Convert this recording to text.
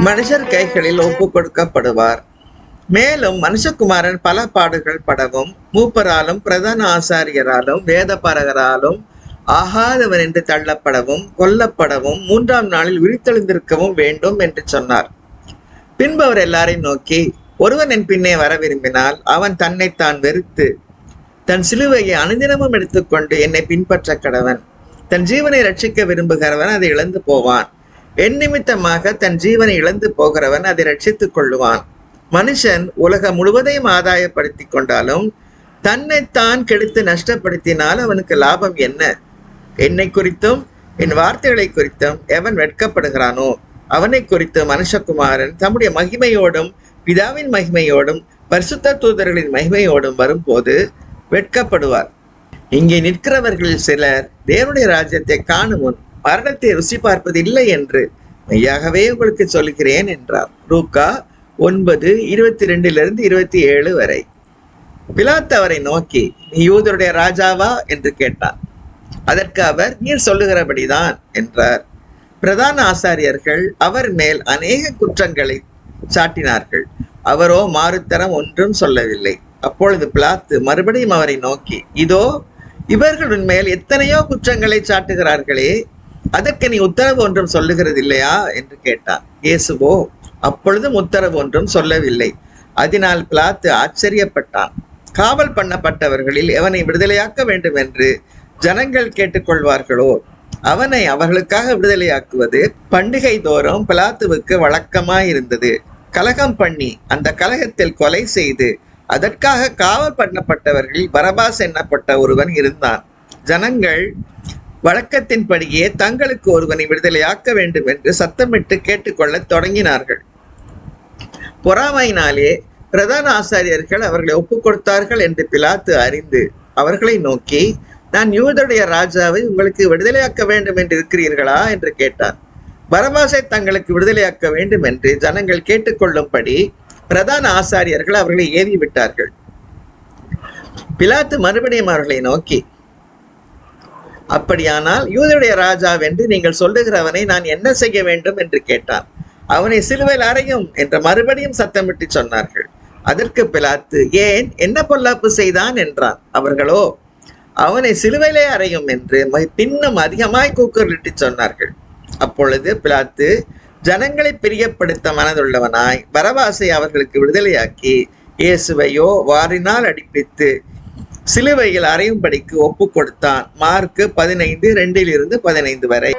மனுஷர் கைகளில் ஒப்பு கொடுக்கப்படுவார். மேலும் மனுஷகுமாரன் பல பாடுகள் படவும் மூப்பராலும் பிரதான ஆசாரியராலும் வேதபாரகராலும் ஆகாதவன் என்று தள்ளப்படவும் கொல்லப்படவும் 3ஆம் நாளில் விழித்தெழுந்திருக்கவும் வேண்டும் என்று சொன்னார். பின்பு அவர் எல்லாரையும் நோக்கி, ஒருவன் என் பின்னே வர விரும்பினால் அவன் தன்னைத்தான் வெறுத்து தன் சிலுவையை அனுதினமும் எடுத்துக்கொண்டு என்னை பின்பற்ற கடவன். தன் ஜீவனை ரட்சிக்க விரும்புகிறவன் அதை இழந்து போவான். என் நிமித்தமாக தன் ஜீவனை இழந்து போகிறவன் அதை ரட்சித்துக் கொள்ளுவான். மனுஷன் உலகம் முழுவதையும் ஆதாயப்படுத்தி கொண்டாலும் தன்னைத்தான் கெடுத்து நஷ்டப்படுத்தினால் அவனுக்கு லாபம் என்ன? என்னை குறித்தும் என் வார்த்தைகளை குறித்தும் எவன் வெட்கப்படுகிறானோ அவனை குறித்து மனுஷகுமாரன் தம்முடைய மகிமையோடும் பிதாவின் மகிமையோடும் பரிசுத்த தூதர்களின் மகிமையோடும் வரும்போது வெட்கப்படுவார். இங்கே நிற்கிறவர்களில் சிலர் தேவனுடைய ராஜ்யத்தை காணும் முன் மரணத்தை ருசி பார்ப்பது இல்லை என்று மெய்யாகவே உங்களுக்கு சொல்கிறேன் என்றார். லூக்கா 9:22-27 வரை. பிலாத்து அவரை நோக்கி, நீ யூதருடைய ராஜாவா என்று கேட்டான். அதற்கு அவர், நீர் சொல்லுகிறபடிதான் என்றார். பிரதான ஆசாரியர்கள் அவர் மேல் அநேக குற்றங்களை சாட்டினார்கள். அவரோ மாறுத்தரம் ஒன்றும் சொல்லவில்லை. அப்பொழுது பிலாத்து மறுபடியும் அவரை நோக்கி, இதோ இவர்கள் மேல் எத்தனையோ குற்றங்களை சாட்டுகிறார்களே, அதற்கு நீ உத்தரவு ஒன்றும் சொல்லுகிறது இல்லையா என்று கேட்டான். இயேசுவோ அப்பொழுதும் உத்தரவு ஒன்றும் சொல்லவில்லை. அதனால் பிலாத்து ஆச்சரியப்பட்டான். காவல் பண்ணப்பட்டவர்களில் எவனை விடுதலையாக்க வேண்டும் என்று ஜனங்கள் கேட்டுக்கொள்வார்களோ அவனை அவர்களுக்காக விடுதலையாக்குவது பண்டிகை தோறும் பிலாத்துவுக்கு வழக்கமாயிருந்தது. கலகம் பண்ணி அந்த கலகத்தில் கொலை செய்து அதற்காக காவல் பண்ணப்பட்டவர்களில் பரபாஸ் எண்ணப்பட்ட ஒருவன் இருந்தான். ஜனங்கள் வழக்கத்தின்படியே தங்களுக்கு ஒருவனை விடுதலையாக்க வேண்டும் என்று சத்தமிட்டு கேட்டுக்கொள்ள தொடங்கினார்கள். பொறாமையினாலே பிரதான ஆசாரியர்கள் அவர்களை ஒப்புக் கொடுத்தார்கள் என்று பிலாத்து அறிந்து அவர்களை நோக்கி, நான் யூதருடைய ராஜாவை உங்களுக்கு விடுதலையாக்க வேண்டும் என்று இருக்கிறீர்களா என்று கேட்டார். பரபாசை தங்களுக்கு விடுதலையாக்க வேண்டும் என்று ஜனங்கள் கேட்டுக்கொள்ளும்படி பிரதான ஆசாரியர்கள் அவர்களை ஏவி விட்டார்கள். பிலாத்து மறுபடியும் அவர்களை நோக்கி, அப்படியானால் யூதருடைய ராஜாவென்று நீங்கள் சொல்லுகிறவனை நான் என்ன செய்ய வேண்டும் என்று கேட்டான். அவனை சிலுவையில் அறையும் என்று மறுபடியும் சத்தமிட்டு சொன்னார்கள். அதற்கு பிலாத்து, ஏன், என்ன பொல்லாப்பு செய்தான் என்றான். அவர்களோ, அவனை சிலுவையிலே அறையும் என்று பின்னும் அதிகமாய் கூக்குரலிட்டு சொன்னார்கள். அப்பொழுது பிலாத்து ஜனங்களை பிரியப்படுத்த மனதுள்ளவனாய் பரபாசை அவர்களுக்கு விடுதலையாக்கி இயேசுவையோ வாரினால் அடிப்பித்து சிலுவையில் அறையும்படிக்கு ஒப்பு கொடுத்தான். மார்க்கு 15:2-15 வரை.